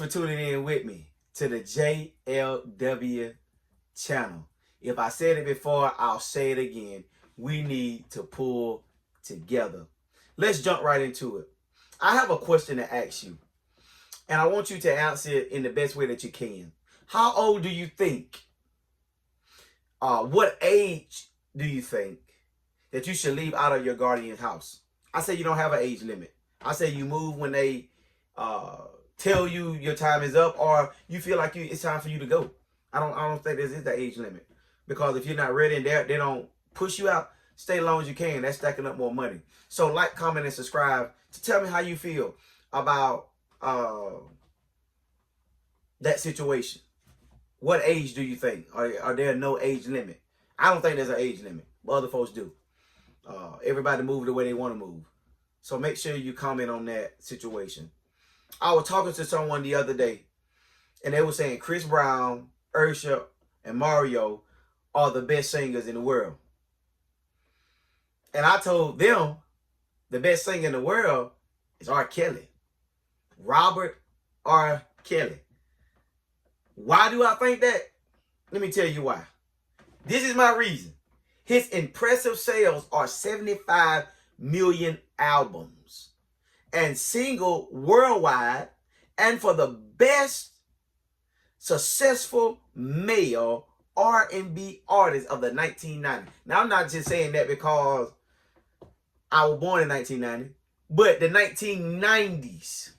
for tuning in with me to the JLW channel. If I said it before, I'll say it again. We need to pull together. Let's jump right into it. I have a question to ask you, and I want you to answer it in the best way that you can. How old do you think? What age do you think that you should leave out of your guardian's house? I say you don't have an age limit. I say you move when they tell you your time is up, or you feel like it's time for you to go. I don't think this is the age limit, because if you're not ready and they don't push you out, stay as long as you can. That's stacking up more money. So like, comment, and subscribe to tell me how you feel about that situation. What age do you think? Are there no age limit? I don't think there's an age limit, but other folks do. Everybody move the way they want to move. So make sure you comment on that situation. I was talking to someone the other day, and they were saying Chris Brown, Usher, and Mario are the best singers in the world. And I told them the best singer in the world is R. Kelly. Robert R. Kelly. Why do I think that? Let me tell you why. This is my reason. His impressive sales are 75 million albums and single worldwide, and for the best successful male R&B artist of the 1990s. Now, I'm not just saying that because I was born in 1990, but the 1990s.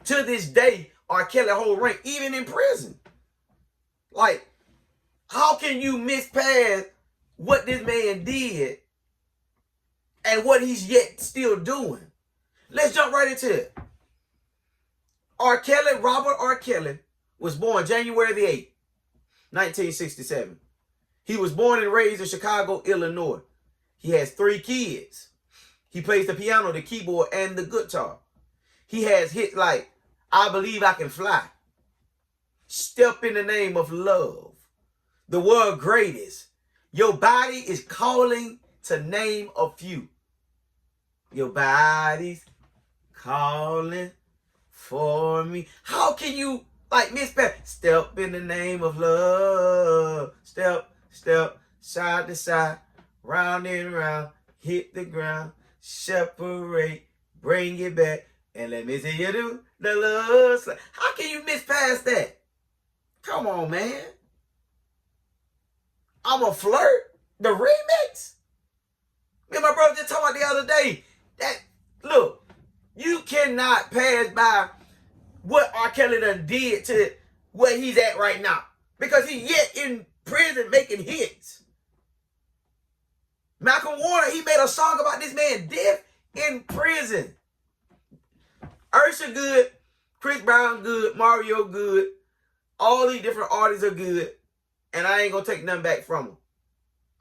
To this day, R. Kelly hold rank, even in prison. Like, how can you miss past what this man did and what he's yet still doing? Let's jump right into it. R. Kelly, Robert R. Kelly, was born January the 8th, 1967. He was born and raised in Chicago, Illinois. He has 3 kids. He plays the piano, the keyboard, and the guitar. He has hits like I Believe I Can Fly, Step in the Name of Love, The World Greatest, Your Body is Calling, to name a few. Your body's calling for me. How can you miss past? Step in the name of love. Step, step, side to side, round and round, hit the ground, separate, bring it back, and let me see you do the love slide. How can you miss past that? Come on, man. I'm a Flirt, the remix. Me and my brother just talking about the other day. That, look, you cannot pass by what R. Kelly done did to where he's at right now, because he's yet in prison making hits. Malcolm Warner, he made a song about this man death in prison. Usher good, Chris Brown good, Mario good. All these different artists are good, and I ain't gonna take nothing back from them.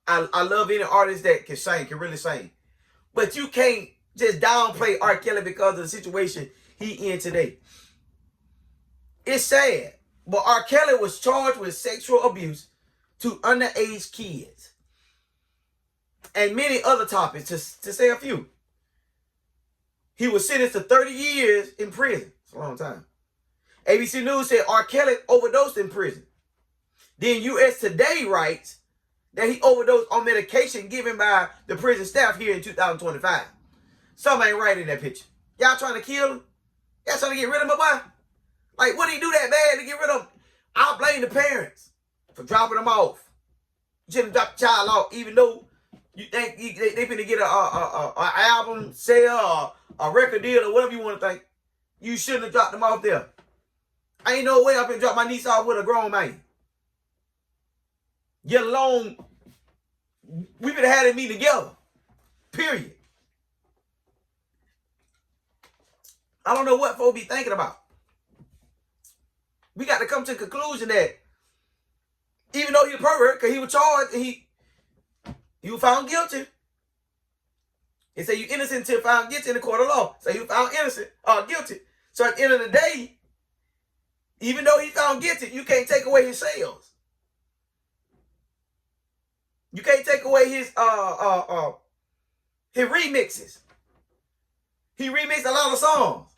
I love any artist that can sing, can really sing. But you can't just downplay R. Kelly because of the situation he in today. It's sad, but R. Kelly was charged with sexual abuse to underage kids and many other topics, to say a few. He was sentenced to 30 years in prison. It's a long time. ABC News said R. Kelly overdosed in prison. Then US Today writes that he overdosed on medication given by the prison staff here in 2025. Something ain't right in that picture. Y'all trying to kill him? Y'all trying to get rid of him, boy? Like, what did he do that bad to get rid of him? I'll blame the parents for dropping him off. You shouldn't drop the child off, even though you think they finna get an album sale or a record deal or whatever you want to think. You shouldn't have dropped them off there. Ain't no way I can drop my niece off with a grown man. Get alone. We could have had me together. Period. I don't know what folks be thinking about. We got to come to the conclusion that even though he was pervert, because he was charged and he was found guilty. They say you innocent until found guilty in the court of law. So he was found innocent or guilty. So at the end of the day, even though he found guilty, you can't take away his sales. You can't take away his remixes. He remixed a lot of songs.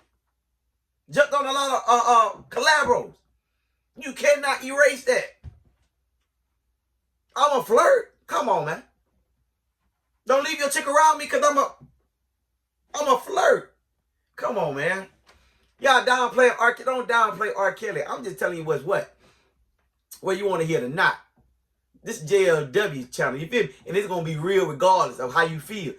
Jumped on a lot of collabos. You cannot erase that. I'm a flirt. Come on, man. Don't leave your chick around me because I'm a flirt. Come on, man. Y'all downplay R. Don't downplay R. Kelly. I'm just telling you what's what. Whether you want to hear it or not. This JLW channel, you feel me? And it's gonna be real regardless of how you feel.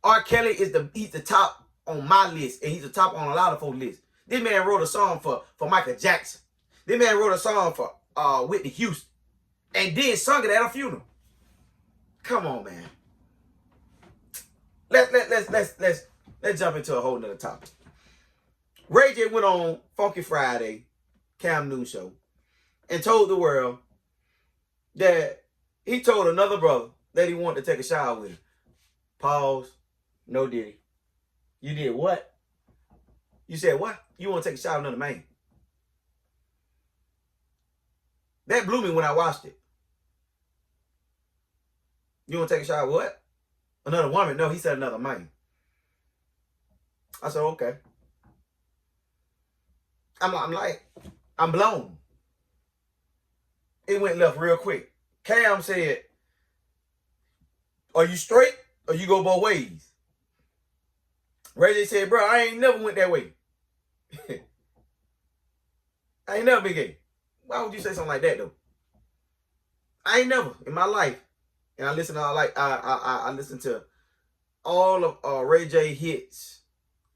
R. Kelly is he's the top on my list, and he's the top on a lot of folks' lists. This man wrote a song for Michael Jackson. This man wrote a song for Whitney Houston, and then sung it at a funeral. Come on, man. Let's jump into a whole nother topic. Ray J went on Funky Friday, Cam Newton show, and told the world that he told another brother that he wanted to take a shower with him. Pause. No diddy. You did what? You said what? You want to take a shower with another man? That blew me when I watched it. You want to take a shower with what? Another woman? No, he said another man. I said, okay. I'm blown. It went left real quick. Cam said, are you straight or you go both ways? Ray J said, bro, I ain't never went that way. I ain't never been gay. Why would you say something like that though? I ain't never in my life. And I listen to I listen to all of Ray J hits,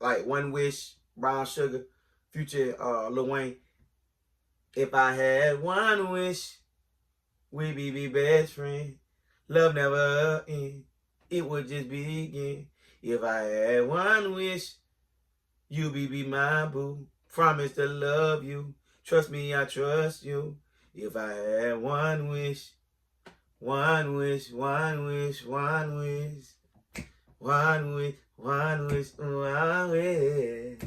like One Wish, Brown Sugar, Future, Lil Wayne. If I had one wish, we'd be best friends. Love never end. It would just begin. If I had one wish, you be my boo. Promise to love you. Trust me, I trust you. If I had one wish, one wish, one wish, one wish, one wish, one wish, one wish.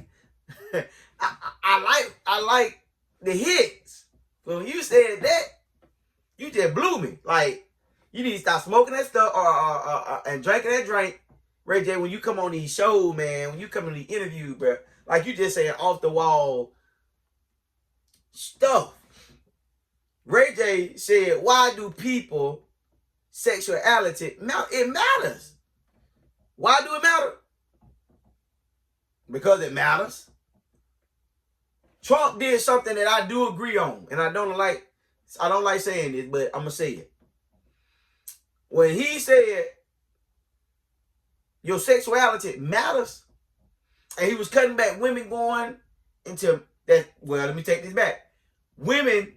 I like the hits. But when you said that, you just blew me. Like, you need to stop smoking that stuff and drinking that drink. Ray J, when you come on these shows, man, when you come on the interview, bro, like you just saying off the wall stuff. Ray J said, why do people sexuality it matters? Why do it matter? Because it matters. Trump did something that I do agree on, and I don't like saying this, but I'm gonna say it. When he said your sexuality matters, and he was cutting back women going into that, well, let me take this back. Women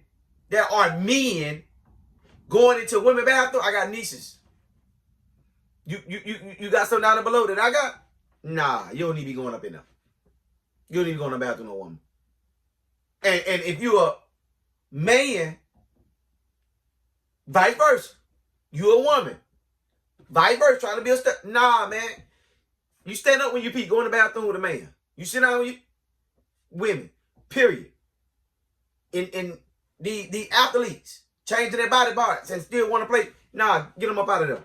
that are men going into women's bathroom. I got nieces. You got something down there below that I got? Nah, you don't need to be going up in there. You don't need to go in the bathroom with a woman. And if you're a man, vice versa. You're a woman. Vice versa, trying to be a step. Nah, man. You stand up when you pee. Go in the bathroom with a man. You sit down with you. Women. Period. In the athletes changing their body parts and still want to play. Nah, get them up out of there.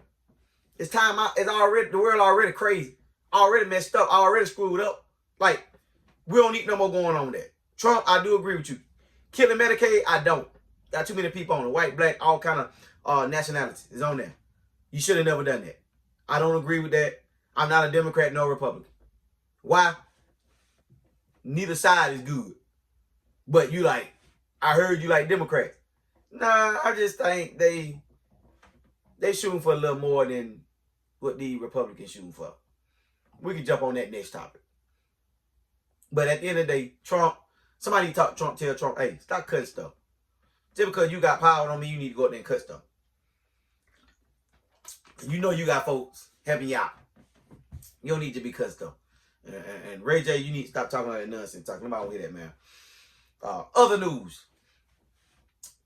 It's time out. It's already, the world already crazy. Already messed up. Already screwed up. Like, we don't need no more going on with that. Trump, I do agree with you. Killing Medicaid, I don't. Got too many people on it. White, black, all kind of nationalities is on there. You should have never done that. I don't agree with that. I'm not a Democrat, no Republican. Why? Neither side is good. But you like, I heard you like Democrats. Nah, I just think they shooting for a little more than what the Republicans shooting for. We can jump on that next topic. But at the end of the day, Trump, somebody tell Trump, hey, stop cutting stuff. Just because you got power on me, you need to go out there and cut stuff. You know you got folks helping you out. You don't need to be cut stuff. And Ray J, you need to stop talking about that nonsense. Talking about with that, man. Other news.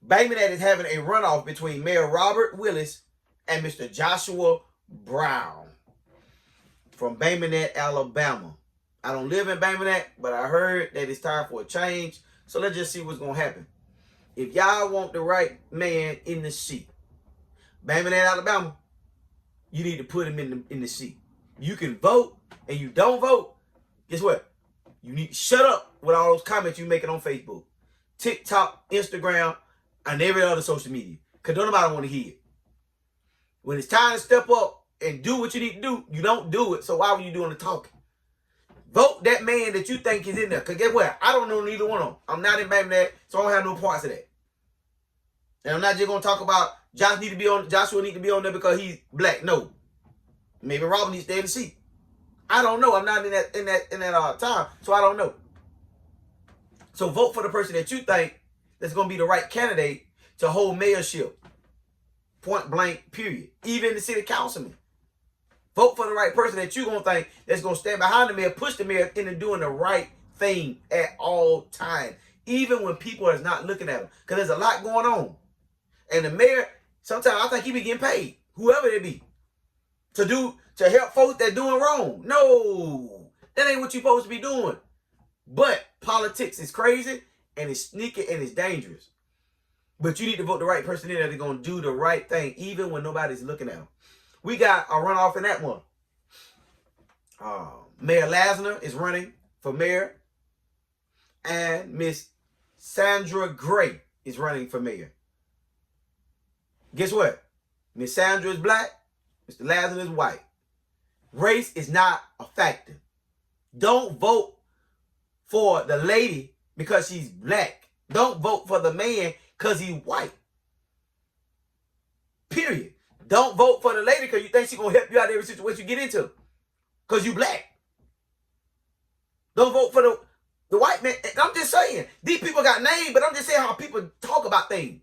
Bay Minette is having a runoff between Mayor Robert Willis and Mr. Joshua Brown from Bay Minette, Alabama. I don't live in Bay Minette, but I heard that it's time for a change. So let's just see what's going to happen. If y'all want the right man in the seat, Bay Minette, Alabama, you need to put him in the seat. You can vote and you don't vote. Guess what? You need to shut up with all those comments you making on Facebook, TikTok, Instagram, and every other social media. Because don't nobody want to hear it. When it's time to step up and do what you need to do, you don't do it. So why were you doing the talking? Vote that man that you think is in there. Because guess what? I don't know neither one of them. I'm not in Bay Minette, so I don't have no parts of that. And I'm not just going to talk about Joshua need to be on there because he's black. No. Maybe Robert needs to stay in the seat. I don't know. I'm not in that time, so I don't know. So vote for the person that you think that's going to be the right candidate to hold mayorship. Point blank, period. Even the city councilman. Vote for the right person that you're going to think that's going to stand behind the mayor, push the mayor into doing the right thing at all times. Even when people are not looking at them. Because there's a lot going on. And the mayor, sometimes I think he be getting paid, whoever they be, to help folks that doing wrong. No, that ain't what you're supposed to be doing. But politics is crazy, and it's sneaky, and it's dangerous. But you need to vote the right person in there that's going to do the right thing, even when nobody's looking at them. We got a runoff in that one. Mayor Lasner is running for mayor, and Miss Sandra Gray is running for mayor. Guess what? Miss Sandra is black. Mr. Lasner is white. Race is not a factor. Don't vote for the lady because she's black. Don't vote for the man because he's white. Period. Don't vote for the lady because you think she's going to help you out of every situation you get into because you black. Don't vote for the white man. I'm just saying. These people got names, but I'm just saying how people talk about things.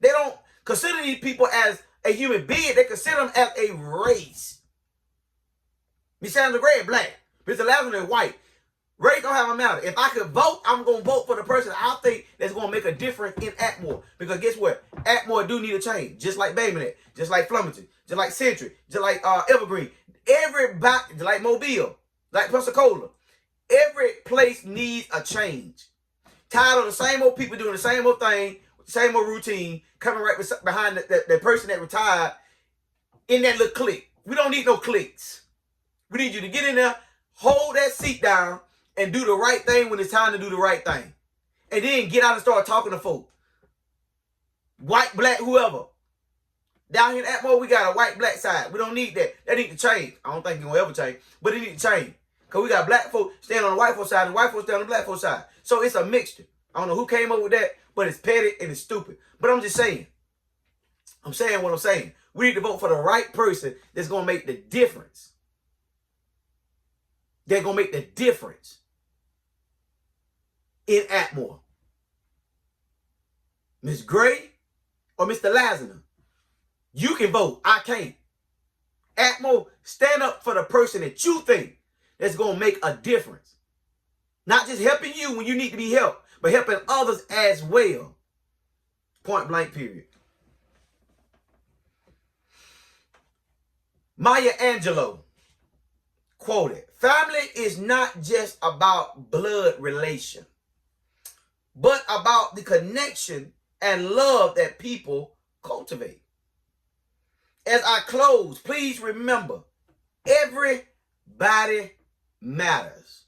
They don't consider these people as a human being. They consider them as a race. Miss Sandra Gray is black. Mr. Lasner is white. Race don't have a matter. If I could vote, I'm going to vote for the person I think that's going to make a difference in Atmore. Because guess what? Atmore do need a change. Just like Bay Minette, just like Flemington, just like Century, just like Evergreen. Everybody, just like Mobile, like Pensacola. Every place needs a change. Tired of the same old people doing the same old thing, same old routine, coming right behind the person that retired in that little clique. We don't need no cliques. We need you to get in there, hold that seat down, and do the right thing when it's time to do the right thing. And then get out and start talking to folk. White, black, whoever. Down here in Atmore, we got a white, black side. We don't need that. That need to change. I don't think it's going to ever change, but it need to change. Because we got black folk standing on the white folk side and white folk standing on the black folk side. So it's a mixture. I don't know who came up with that, but it's petty and it's stupid. But I'm just saying. I'm saying what I'm saying. We need to vote for the right person that's going to make the difference. They're going to make the difference in Atmore. Miss Gray or Mr. Lasner. You can vote. I can't. Atmore, stand up for the person that you think that's going to make a difference. Not just helping you when you need to be helped, but helping others as well. Point blank, period. Maya Angelou quoted, "Family is not just about blood relation, but about the connection and love that people cultivate." As I close, please remember, everybody matters.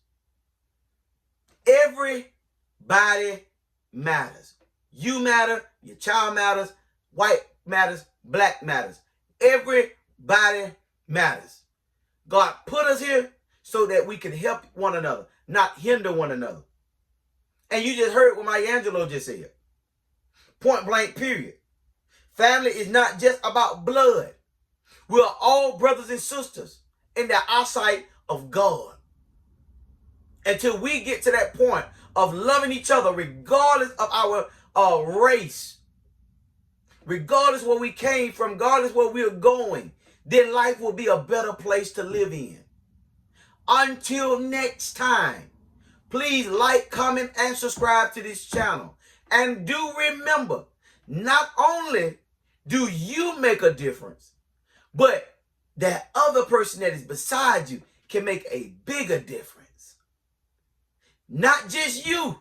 Everybody matters. You matter, your child matters, white matters, black matters. Everybody matters. God put us here so that we can help one another, not hinder one another. And you just heard what Maya Angelou just said. Point blank, period. Family is not just about blood. We're all brothers and sisters in the eyesight of God. Until we get to that point of loving each other regardless of our race, regardless where we came from, regardless where we're going, then life will be a better place to live in. Until next time, please like, comment, and subscribe to this channel. And do remember, not only do you make a difference, but that other person that is beside you can make a bigger difference. Not just you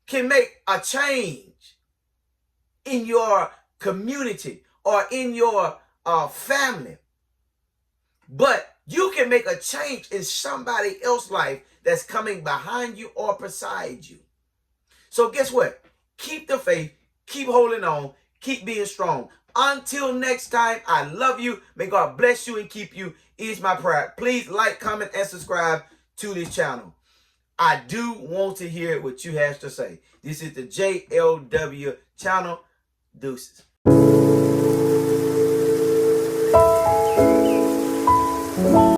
can make a change in your community or in your family, but You can make a change in somebody else's life that's coming behind you or beside you. So guess what? Keep the faith. Keep holding on. Keep being strong. Until next time, I love you. May God bless you and keep you is my prayer. Please like, comment, and subscribe to this channel. I do want to hear what you have to say. This is the JLW channel. Deuces.